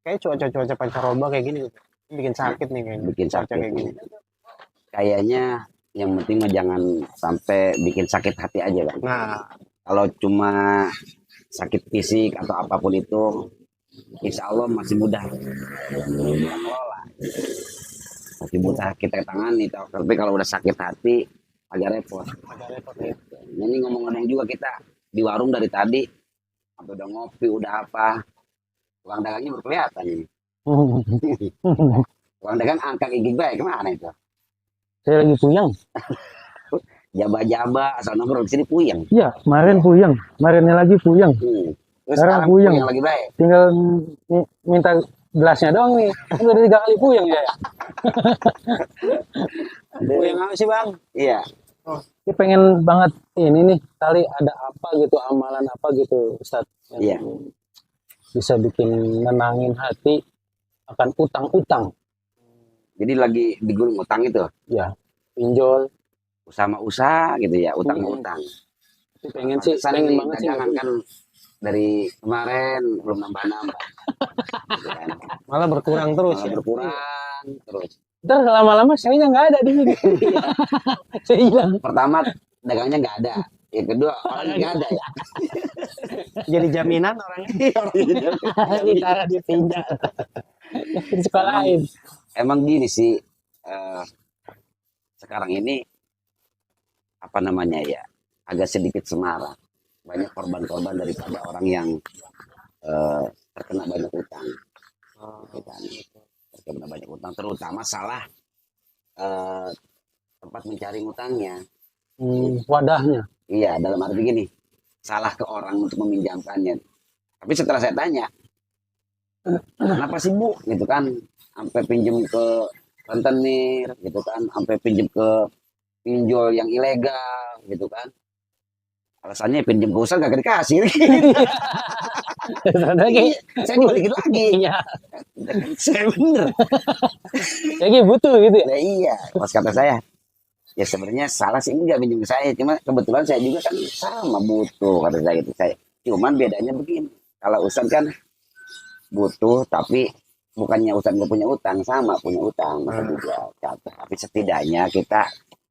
Kayak cuaca-cuaca pancaroba kayak gini bikin sakit nih kayaknya. bikin Cuaca sakit. kayak gini. Kayaknya yang penting mah jangan sampai bikin sakit hati aja kan. Nah, Kalau cuma sakit fisik atau apapun itu, insya Allah masih mudah kita kelola, masih mudah kita tangani. Tapi kalau udah sakit hati, agak repot. agak repot ya. Ini ngomong-ngomong juga kita di warung dari tadi, sampai udah ngopi, udah apa, uang dagangnya berkelihatan ini. Uang dagang angka gigi baik kemana itu? Saya lagi puyeng. Jaba-jaba asal nongkrong di sini puyeng. Iya, kemarin puyeng. Kemarinnya lagi puyeng. Terus Sekarang sekarang puyeng. puyeng lagi baik. Tinggal minta gelasnya doang nih. Kan udah 3 kali puyeng ya. Puyeng apa sih, Bang? Iya. Dia pengen banget ini nih, kali ada apa gitu, amalan apa gitu, Ustaz. Iya. Bisa bikin nenangin hati akan utang-utang. Jadi lagi digulung utang itu, Ya, pinjol. sama usaha gitu ya, utang-utang. Tapi pengen sih, Pantesan pengen ini banget sih. dagangan kan dari kemarin belum nambah-nambah. Gitu kan. Malah berkurang terus Malah ya. berkurang terus. Ntar lama-lama saya nggak ada di sini. Saya hilang. Pertama dagangnya nggak ada. Yang kedua orangnya nggak ada ya. Jadi jaminan orangnya. Ditaruh di pinjol. Di sekolahin. Emang gini sih, sekarang ini apa namanya ya, agak sedikit semarak. Banyak korban-korban daripada orang yang terkena banyak utang. Gitu kan. Terkena banyak utang, terutama salah tempat mencari utangnya. Wadahnya. Iya, dalam arti gini, salah ke orang untuk meminjamkannya. Tapi setelah saya tanya, kenapa sih Bu? Gitu kan, sampai pinjam ke rentenir, gitu kan, sampai pinjam ke pinjol yang ilegal, gitu kan. Alasannya pinjam ke usaha gak dikasih. Lagi. Saya dibalikin lagi. Iya. Saya bener. Lagi butuh gitu ya. Nah, iya, pas kata saya, ya sebenarnya salah sih enggak pinjam ke saya, cuma kebetulan saya juga kan sama butuh kata saya itu saya. Cuman bedanya begini, kalau Ustaz kan butuh tapi bukannya Ustaz nggak punya utang, sama punya utang masa juga. Tapi setidaknya kita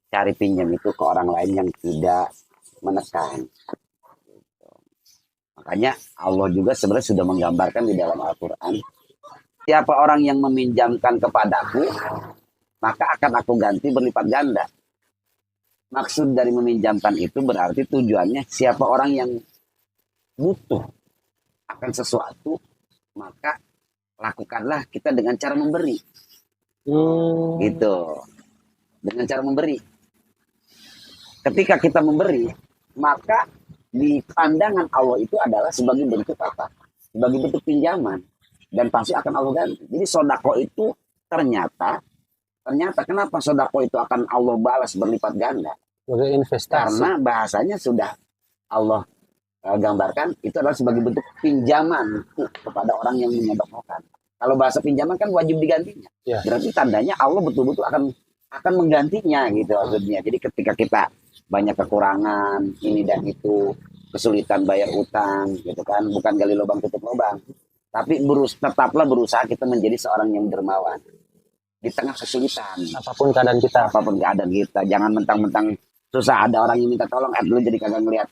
cari pinjam itu ke orang lain yang tidak menekan. Makanya Allah juga sebenarnya sudah menggambarkan di dalam Al-Quran, siapa orang yang meminjamkan kepadaku, maka akan aku ganti berlipat ganda. Maksud dari meminjamkan itu berarti tujuannya siapa orang yang butuh akan sesuatu, maka lakukanlah kita dengan cara memberi. Gitu. Dengan cara memberi. Ketika kita memberi, maka di pandangan Allah itu adalah sebagai bentuk apa? Sebagai bentuk pinjaman. Dan pasti akan Allah ganti. Jadi sodako itu ternyata kenapa sodako itu akan Allah balas berlipat ganda? Sebagai investasi. Karena bahasanya sudah Allah gambarkan itu adalah sebagai bentuk pinjaman kepada orang yang menyodokkan. Kalau bahasa pinjaman kan wajib digantinya. Ya. Berarti tandanya Allah betul-betul akan menggantinya gitu maksudnya. Jadi ketika kita banyak kekurangan ini dan itu, kesulitan bayar utang gitu kan, bukan gali lubang tutup lubang, tapi tetaplah berusaha kita menjadi seorang yang dermawan di tengah kesulitan. Apapun keadaan kita. Jangan mentang-mentang susah ada orang yang minta tolong, lu jadi kagak ngeliat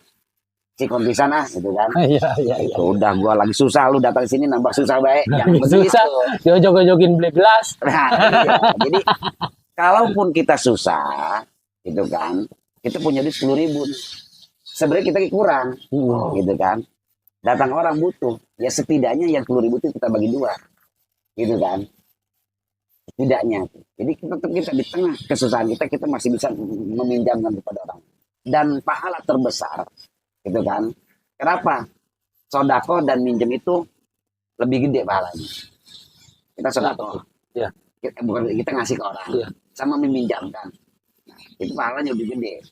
si kontisan gitu kan. Iya. Udah gua lagi susah, lu datang sini nambah susah baik. Jangan susah. Jojok-jojokin beli belas. Nah, iya. Jadi kalaupun kita susah gitu kan, kita punya duit 10.000, sebenarnya kita kurang gitu kan. Datang orang butuh, ya setidaknya yang 10.000 itu kita bagi 2 gitu kan. Setidaknya. Jadi kita di tengah kesusahan kita masih bisa meminjamkan kepada orang. Dan pahala terbesar gitu kan. Kenapa? Sodako dan minjem itu lebih gede pahalanya. Kita sodako. Ya. Kita ngasih ke orang. Ya. Sama meminjamkan. Nah, itu pahalanya lebih gede.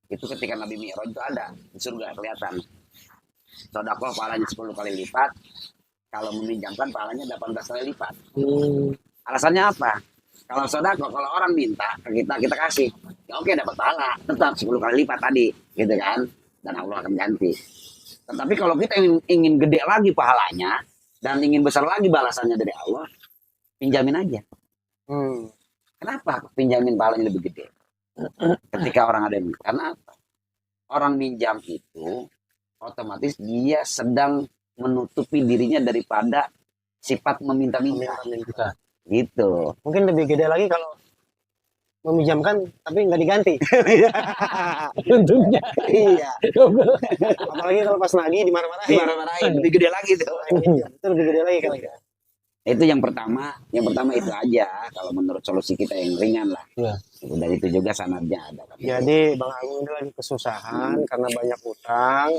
Itu ketika Nabi Mi'raj itu ada. Di surga kelihatan. Sodako pahalanya 10 kali lipat. Kalau meminjamkan pahalanya 18 kali lipat. Alasannya apa? Kalau sodako, kalau orang minta ke kita kasih. Ya oke, dapat pahala. Tetap 10 kali lipat tadi. Gitu kan. Dan Allah akan ganti. Tetapi kalau kita ingin gede lagi pahalanya, dan ingin besar lagi balasannya dari Allah, pinjamin aja. Kenapa pinjamin pahalanya lebih gede? Ketika orang ada yang, karena apa? Orang minjam itu otomatis dia sedang menutupi dirinya daripada sifat meminta-minta. Gitu. Mungkin lebih gede lagi kalau meminjamkan tapi nggak diganti. Untungnya. Iya. Apalagi kalau pas nagih dimarah-marahin. Dimarah-marahin, lebih gede lagi tuh. Itu lebih gede lagi kali ya. Itu yang pertama itu aja kalau menurut solusi kita yang ringan lah. Iya. Dan itu juga sanadnya ada. Jadi Bang Agung ini lagi kesusahan karena banyak utang.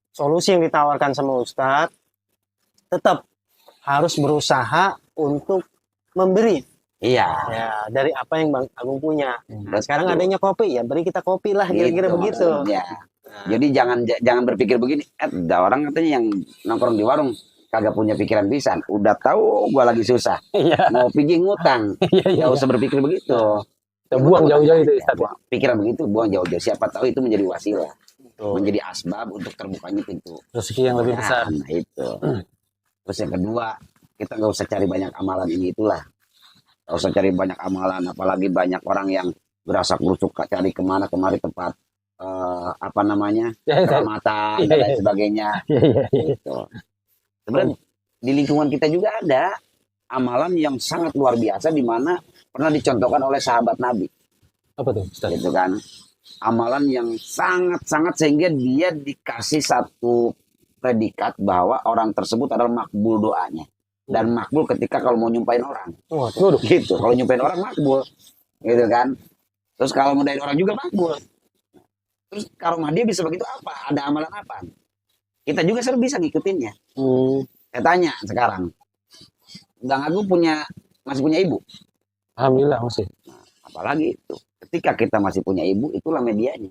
Solusi yang ditawarkan sama Ustadz tetap harus berusaha untuk memberi. Iya. Ya, dari apa yang Bang Agung punya. Nah, Betul. sekarang adanya kopi, ya beri kita kopi lah, kira-kira Gitu begitu. maksudnya. Nah, Jadi jangan berpikir begini. Ada orang katanya yang nongkrong di warung kagak punya pikiran pisan. Udah tahu gua lagi susah. Iya. Mau pinjam ngutang. Iya. Gak usah berpikir begitu. Kita buang jauh-jauh itu, Ya, Ustaz. pikiran begitu buang jauh-jauh. Siapa tahu itu menjadi wasilah, betul. menjadi asbab untuk terbukanya pintu. Rezeki yang lebih besar. Nah, itu. Terus yang kedua, kita nggak usah cari banyak amalan ini itulah. Nggak usah cari banyak amalan, apalagi banyak orang yang berasa kurusuk cari kemana kemari tempat apa namanya Ya, ya. keramatan Iya, dan iya. lain sebagainya. Iya, iya, iya. Gitu. Sebenarnya di lingkungan kita juga ada amalan yang sangat luar biasa di mana pernah dicontohkan oleh sahabat Nabi, Apa tuh, Ustaz? gitu kan? Amalan yang sangat-sangat sehingga dia dikasih satu predikat bahwa orang tersebut adalah makbul doanya dan makbul ketika kalau mau nyumpain orang, Waduh. gitu. Kalau nyumpain orang makbul, gitu kan? Terus kalau ngodain orang juga makbul. Terus karomah dia bisa begitu apa? Ada amalan apa? Kita juga selalu bisa ngikutinnya. Saya tanya sekarang, Bang Agung masih punya ibu? Alhamdulillah masih. Apalagi itu. Ketika kita masih punya ibu, itulah medianya.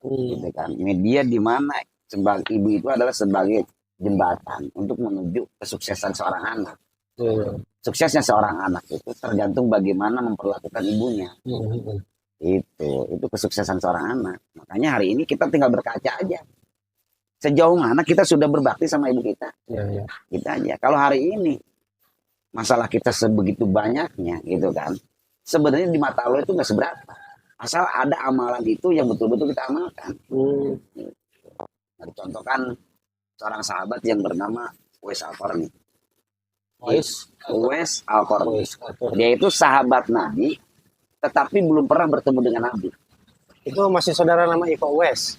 Gitu kan. Media di mana sebagai ibu itu adalah sebagai jembatan untuk menuju kesuksesan seorang anak. Iya. Suksesnya seorang anak itu tergantung bagaimana memperlakukan ibunya. Itu kesuksesan seorang anak. Makanya hari ini kita tinggal berkaca aja. Sejauh mana kita sudah berbakti sama ibu kita. Iya, iya. Kita aja. Kalau hari ini masalah kita sebegitu banyaknya gitu kan. Sebenarnya di mata Allah itu nggak seberapa. Asal ada amalan itu yang betul-betul kita amalkan. Dicontohkan seorang sahabat yang bernama Uwais Al-Qarni. Uwais Al-Qarni. Dia itu sahabat Nabi, tetapi belum pernah bertemu dengan Nabi. Itu masih saudara nama Iko Wes.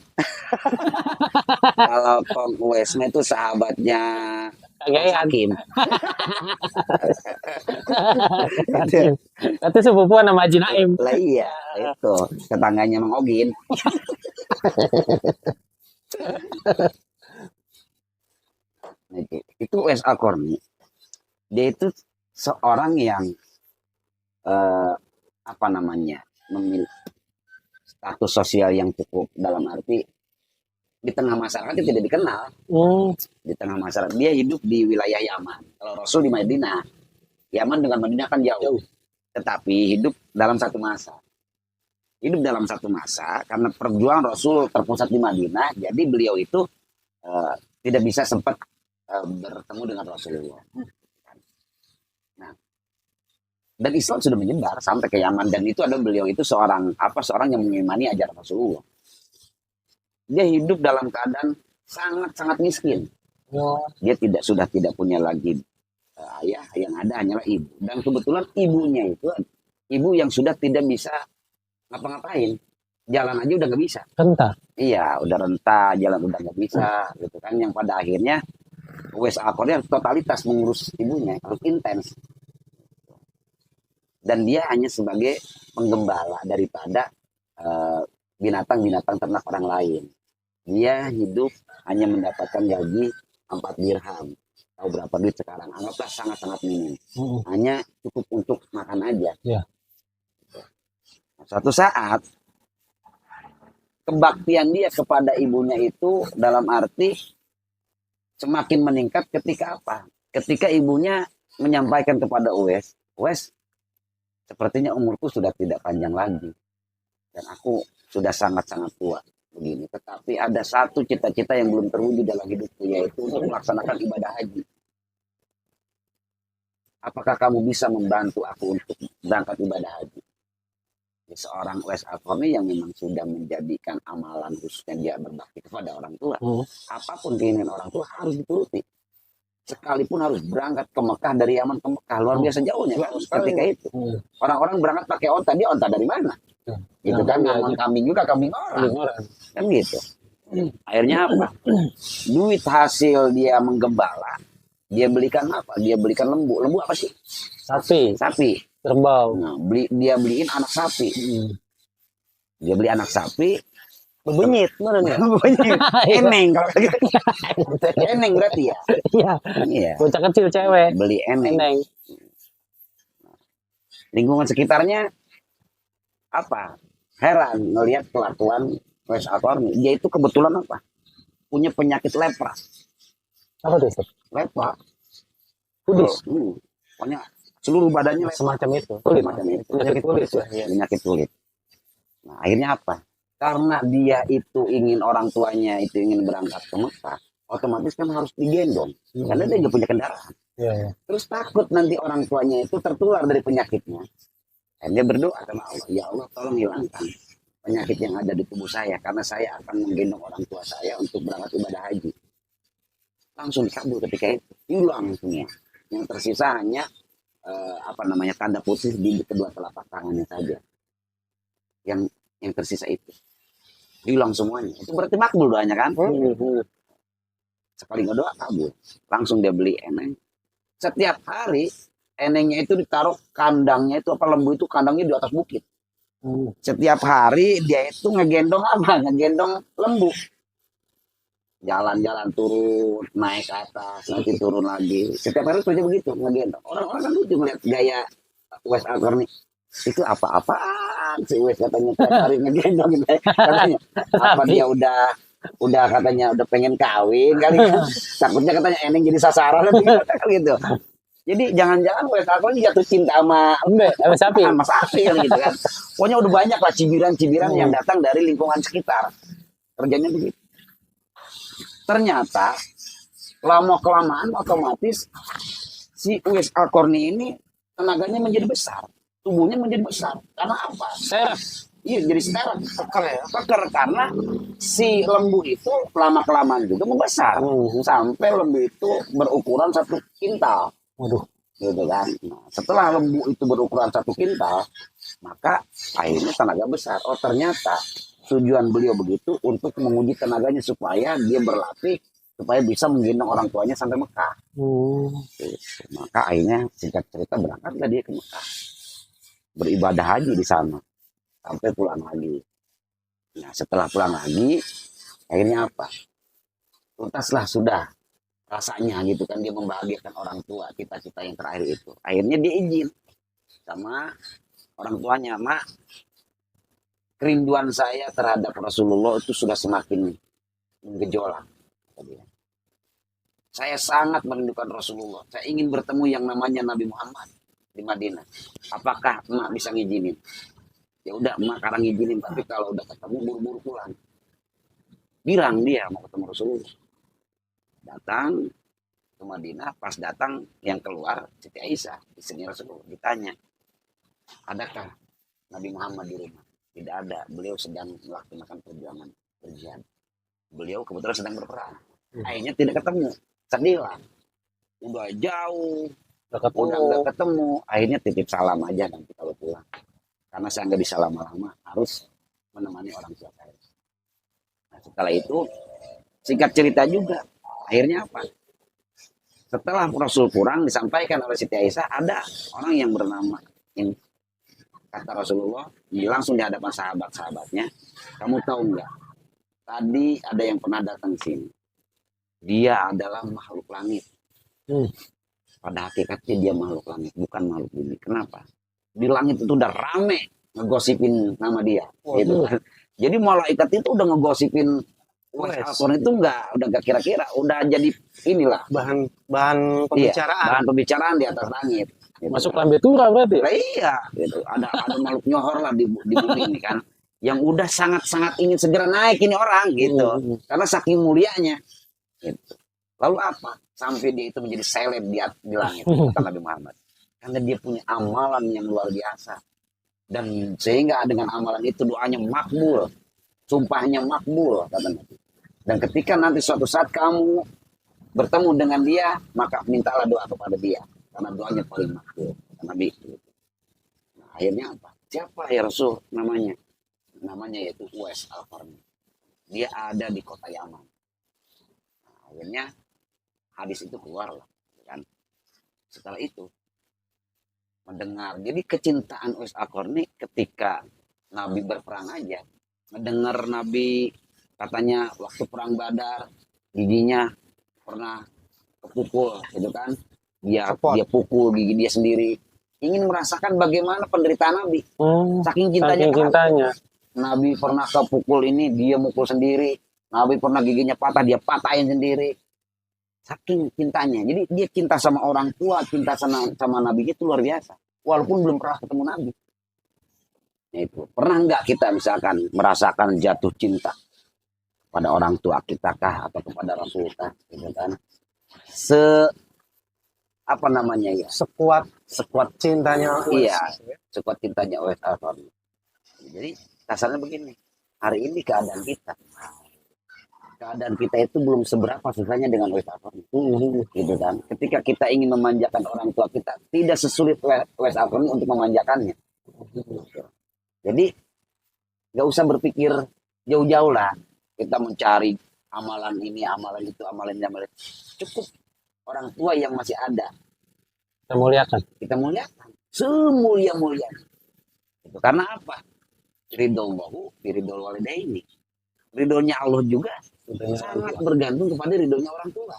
Kalau Kong Uwaisnya itu sahabatnya Hakim. Katanya sepupuan sama Haji Naim. Lah iya, itu tetangganya Mang Ogin. Itu Uwais Al-Qarni. Dia itu seorang yang apa namanya memiliki status sosial yang cukup, dalam arti di tengah masyarakat dia tidak dikenal. Di tengah masyarakat dia hidup di wilayah Yaman. Kalau Rasul di Madinah, Yaman dengan Madinah kan jauh. Tetapi hidup dalam satu masa. Hidup dalam satu masa karena perjuangan Rasul terpusat di Madinah, jadi beliau itu tidak bisa sempat bertemu dengan Rasulullah. Nah, dan Islam sudah menyebar sampai ke Yaman, dan itu adalah beliau itu seorang yang mengimani ajaran Rasulullah. Dia hidup dalam keadaan sangat-sangat miskin. Dia sudah tidak punya lagi ayah, yang ada hanyalah ibu. Dan kebetulan ibunya itu ibu yang sudah tidak bisa ngapa-ngapain. Jalan aja udah nggak bisa. Renta. Iya, udah renta, jalan udah nggak bisa, gitu kan. Yang pada akhirnya Uwais Al-Qarni totalitas mengurus ibunya, harus intens. Dan dia hanya sebagai penggembala daripada binatang-binatang ternak orang lain. Dia hidup hanya mendapatkan gaji 4 dirham. Tahu berapa duit sekarang? Anggaplah sangat-sangat minim. Hanya cukup untuk makan aja. Ya. Suatu saat kebaktian dia kepada ibunya itu dalam arti semakin meningkat ketika apa? Ketika ibunya menyampaikan kepada Uwais, sepertinya umurku sudah tidak panjang lagi. Dan aku sudah sangat-sangat tua begini. Tetapi ada satu cita-cita yang belum terwujud dalam hidupku, yaitu untuk melaksanakan ibadah haji. apakah kamu bisa membantu aku untuk berangkat ibadah haji? Seorang Uwais Al-Qarni yang memang sudah menjadikan amalan khususnya dia berbakti kepada orang tua. Apapun keinginan orang tua harus dituruti. Sekalipun harus berangkat ke Mekah dari Yaman ke Mekah, luar biasa jauhnya kan ketika itu. Orang-orang berangkat pakai onta, dia onta dari mana? Gitu kan, ngomong kambing juga kambing orang. Kan gitu. Akhirnya apa? Duit hasil dia menggembala, dia belikan apa? Dia belikan lembu. Lembu apa sih? Sapi. Kerbau. Nah, dia beliin anak sapi. Dia beli anak sapi. Bebunyit, mana nih? Eneng kalau gitu. Eneng berarti ya. Iya. Bocah kecil cewek. Beli eneng. Lingkungan sekitarnya apa? Heran ngelihat kelakuan Uwais Al-Qarni. Dia itu kebetulan apa? Punya penyakit lepra. Apa tuh, Ustaz? Lepra. Kudus. Pokoknya seluruh badannya Semacam itu. Kulit. Penyakit kulit ya. Penyakit kulit. Nah, akhirnya apa? Karena dia itu ingin orang tuanya itu ingin berangkat ke Mekah, otomatis kan harus digendong. Karena dia nggak punya kendaraan. Terus takut nanti orang tuanya itu tertular dari penyakitnya. Dan dia berdoa sama Allah, ya Allah tolong hilangkan penyakit yang ada di tubuh saya, karena saya akan menggendong orang tua saya untuk berangkat ibadah haji. Langsung dikabul ketika itu, hilang semua. Yang tersisa hanya tanda putih di kedua telapak tangannya saja. Yang tersisa itu hilang semuanya. Itu berarti makbul doanya kan? Sekali ngedoa kabul. Langsung dia beli eneng. Setiap hari enengnya itu ditaruh kandangnya itu lembu itu kandangnya di atas bukit. Setiap hari dia itu ngegendong apa? Ngegendong lembu. Jalan-jalan turun, naik ke atas, nanti turun lagi. Setiap hari saja begitu ngegendong. Orang-orang kan lucu melihat gaya Uwais Al-Qarni. Itu apa-apaan si Uwais katanya tiap hari ngegendong gitu. Katanya apa dia udah katanya udah pengen kawin kali kan. Takutnya katanya eneng jadi sasaran gitu. Jadi jangan-jangan Uwais Al-Qarni jatuh cinta sama sapi. Sama sapi kan gitu kan. Pokoknya udah banyak lah cibiran-cibiran yang datang dari lingkungan sekitar. Kerjanya begitu. Ternyata lama-kelamaan otomatis si Uwais Al-Qarni ini tenaganya menjadi besar. Tubuhnya menjadi besar. Karena apa? Iya, jadi sekarang keker karena si lembu itu lama-kelamaan juga membesar. Sampai lembu itu berukuran 1 kintal. Waduh. Gitu kan. Nah, setelah lembu itu berukuran 1 kintal, maka akhirnya tenaga besar. Oh, ternyata tujuan beliau begitu untuk menguji tenaganya supaya dia berlatih supaya bisa menggendong orang tuanya sampai Mekah. Gitu. Maka akhirnya singkat cerita berangkatlah dia ke Mekah. Beribadah haji di sana sampai pulang lagi. Nah, setelah pulang lagi akhirnya apa? Tuntaslah sudah rasanya gitu kan, dia membahagiakan orang tua, cita-cita yang terakhir itu. Akhirnya dia izin sama orang tuanya, Mak, kerinduan saya terhadap Rasulullah itu sudah semakin menggejolak. Saya sangat merindukan Rasulullah. Saya ingin bertemu yang namanya Nabi Muhammad di Madinah. Apakah emak bisa ngizinin? Ya udah, emak sekarang ngizinin, tapi kalau udah ketemu buru-buru pulang. Bilang dia mau ketemu Rasulullah. Datang ke Madinah, pas datang yang keluar Siti Aisyah, istrinya Rasulullah, ditanya, adakah Nabi Muhammad di rumah? Tidak ada, beliau sedang melaksanakan perjuangan berjihad. Beliau kebetulan sedang berperang. Akhirnya tidak ketemu, sedih lah. Udah jauh, udah nggak ketemu, akhirnya titip salam aja nanti kalau pulang, karena saya nggak bisa lama-lama, harus menemani orang tua saya. Nah, setelah itu singkat cerita juga, akhirnya apa? Setelah Rasul pulang, disampaikan oleh Siti Aisyah, ada orang yang bernama ini, kata Rasulullah, langsung di hadapan sahabat-sahabatnya, kamu tahu nggak? Tadi ada yang pernah datang sini, dia adalah makhluk langit. Pada hakikatnya dia makhluk langit, bukan makhluk bumi. Kenapa? Di langit itu udah rame ngegosipin nama dia. Gitu. Jadi malaikat itu udah ngegosipin Uwais Al-Qarni itu udah gak kira-kira, udah jadi inilah bahan pembicaraan. Iya, bahan pembicaraan di atas langit. Gitu. Masuk lambe tura berarti. Nah, iya, gitu. Ada makhluk nyohor lah di bumi ini kan, yang udah sangat-sangat ingin segera naik ini orang gitu, karena saking mulianya. Gitu. Lalu apa? Sampai dia itu menjadi seleb di langit, kata Nabi Muhammad. Karena dia punya amalan yang luar biasa. Dan sehingga dengan amalan itu doanya makbul. Sumpahnya makbul, kata Nabi. Dan ketika nanti suatu saat kamu bertemu dengan dia, maka mintalah doa kepada dia. Karena doanya paling makbul. Kata Nabi. Nah, akhirnya apa? Siapa ya Rasul namanya? Namanya yaitu Uwais Al-Qarni. Dia ada di kota Yaman. Nah, akhirnya hadis itu keluar lah. Kan? Setelah itu, mendengar. Jadi kecintaan Uwais Al-Qarni ketika Nabi berperang aja. Mendengar Nabi katanya waktu perang Badar, giginya pernah kepukul gitu kan. Dia pukul gigi dia sendiri. Ingin merasakan bagaimana penderitaan Nabi. Saking cintanya. Saking cintanya. Nabi pernah kepukul ini, dia mukul sendiri. Nabi pernah giginya patah, dia patahin sendiri. Saking cintanya. Jadi dia cinta sama orang tua, cinta sama Nabi itu luar biasa. Walaupun belum pernah ketemu Nabi. Nah, itu. Pernah nggak kita misalkan merasakan jatuh cinta pada orang tua kita kah atau kepada Rasul kah, gitu kan? Apa namanya ya? Sekuat cintanya. Iya, sekuat cintanya Uwais Al-Qarni. Jadi kasarnya begini, hari ini keadaan kita itu belum seberapa susahnya dengan Uwais Al-Qarni, gitu kan? Ketika kita ingin memanjakan orang tua kita, tidak sesulit Uwais Al-Qarni untuk memanjakannya. Jadi nggak usah berpikir jauh-jauh lah. Kita mencari amalan ini, amalan itu, amalan ini, amalan itu. Cukup orang tua yang masih ada. Kita muliakan. Kita muliakan. Semulia-mulia. Itu karena apa? Ridho ridhol walidaini. Ridhonya Allah juga sangat bergantung kepada ridhonya orang tua.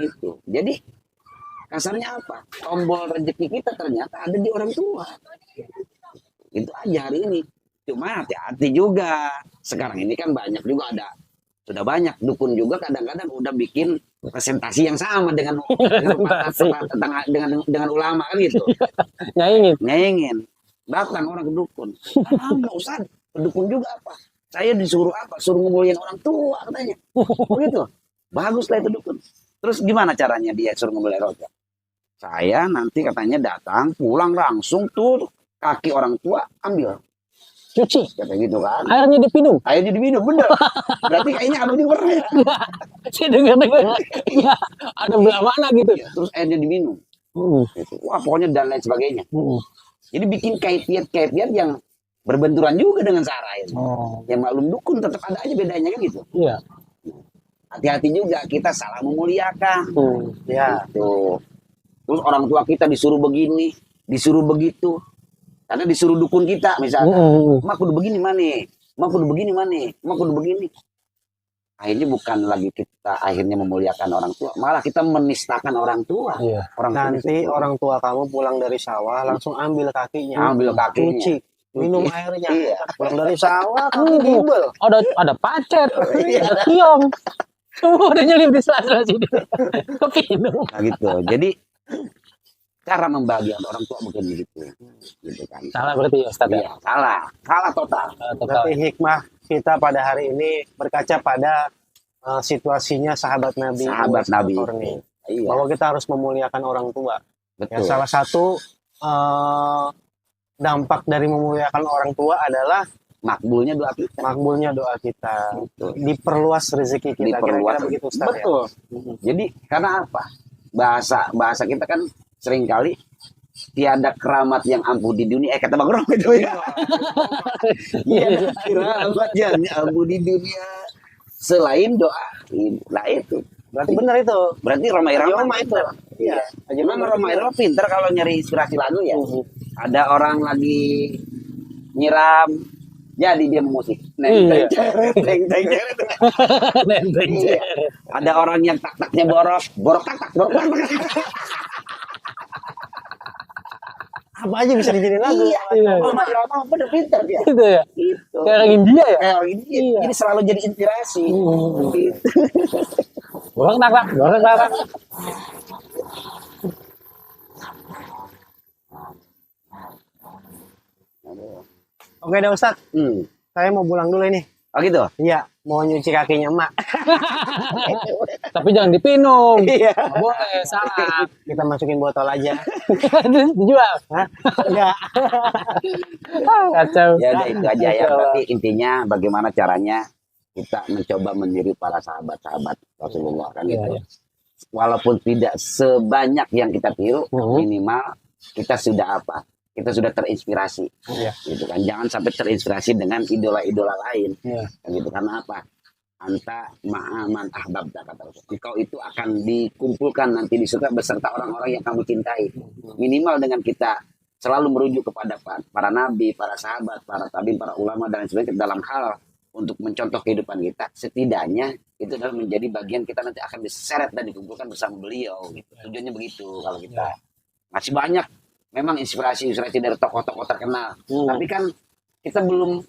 Itu. Jadi kasarnya apa? Tombol rezeki kita ternyata ada di orang tua. Itu aja hari ini. Cuma hati-hati juga. Sekarang ini kan banyak juga sudah banyak dukun juga kadang-kadang udah bikin presentasi yang sama dengan ulama kan gitu. Nyaingin. Datang orang ke dukun. Nggak usah. Ke dukun juga apa? Saya disuruh apa? Suruh ngumpulin orang tua katanya. Begitu. Baguslah itu dukun. Terus gimana caranya dia suruh ngumpulin roja? Saya nanti katanya datang, pulang langsung tuh kaki orang tua ambil. Cuci. Kata gitu kan. Airnya diminum. Airnya diminum, bener. Berarti kayaknya ada di pernah ya. Saya dengar. Iya, ada belah mana gitu. Ya, terus airnya diminum. Gitu. Wah, pokoknya dan lain sebagainya. Jadi bikin kaifiat yang berbenturan juga dengan cara itu. Yang maklum dukun tetap ada aja bedanya kan gitu. Iya. Hati-hati juga kita salah memuliakan. Ya. Gitu. Terus orang tua kita disuruh begini, disuruh begitu. Karena disuruh dukun kita misalnya, mak kudu begini mana, mak kudu begini mana, mak kudu begini. Akhirnya bukan lagi kita akhirnya memuliakan orang tua, malah kita menistakan orang tua. Iya. Nanti orang tua kamu pulang dari sawah langsung ambil kakinya, cuci, minum airnya. Iya. Pulang dari sawah kaki dibel. Ada pacet, ada kiong. Semua udah nyelip di sela-sela sini. Kepinung. Nah gitu. Jadi cara membahagiakan orang tua mungkin begitu. Gitu kan. Salah berarti ya Ustaz. Iya, salah total. Berarti hikmah kita pada hari ini berkaca pada situasinya sahabat Nabi. Iya. Bahwa kita harus memuliakan orang tua. Betul. Ya, salah satu dampak dari memuliakan orang tua adalah makbulnya doa kita. Betul. Diperluas rezeki kita. Kira-kira begitu Ustaz. Betul. Ya? Jadi karena apa? Bahasa kita kan seringkali tiada keramat yang ampuh di dunia. Kata Bang Rom itu ya. Tiada keramat yang ampuh di dunia selain doa. Nah itu. Berarti benar itu. Berarti Roma Irama itu. Iya. Memang Roma Irama pinter kalau nyari inspirasi lagu ya. Ada orang lagi nyiram, jadi dia musik. Nenteng ceret. Ada orang yang tak-taknya borok tak. Apa aja bisa dijadiin lagu. Iya. Roma Irama bener pinter dia. Itu ya. Gitu. Kayak orang India ya. Kayak orang India. Iya. Jadi selalu jadi inspirasi. Gitu. Borok tak. Oke deh Ustaz. Saya mau pulang dulu ini. Oh gitu? Iya, mau nyuci kakinya emak. Tapi jangan dipinum. Iya. Nggak boleh, salah. Kita masukin botol aja. Dijual. Enggak. Kacau. Ya udah itu aja ya. Berarti intinya bagaimana caranya kita mencoba meniru para sahabat-sahabat Rasulullah kan Iya, gitu. iya. Walaupun tidak sebanyak yang kita tiru, Mhm. minimal kita sudah apa? Kita sudah terinspirasi. Iya. Gitu kan. Jangan sampai terinspirasi dengan idola-idola lain. Iya. Kan gitu. Karena apa? Anta ma'aman ahbabta kata Rasul. Engkau itu akan dikumpulkan nanti di surga beserta orang-orang yang kamu cintai. Minimal dengan kita selalu merujuk kepada para nabi, para sahabat, para tabiin, para ulama dan lain sebagainya dalam hal untuk mencontoh kehidupan kita, setidaknya itu adalah menjadi bagian kita nanti akan diseret dan dikumpulkan bersama beliau gitu. Tujuannya begitu kalau kita masih banyak memang inspirasi dari tokoh-tokoh terkenal, tapi kan kita belum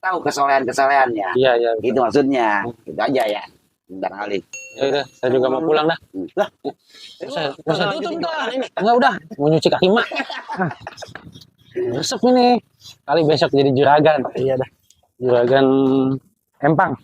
tahu kesalehan-kesalehannya. Iya, iya. Gitu maksudnya. Gitu aja ya. Bentar kali. Ya udah, saya juga mau pulang dah. Lah. Saya tutup dah. Enggak udah, mau nyuci kaki mak. Resep ini. Kali besok jadi juragan. Iya dah. Juragan Empang.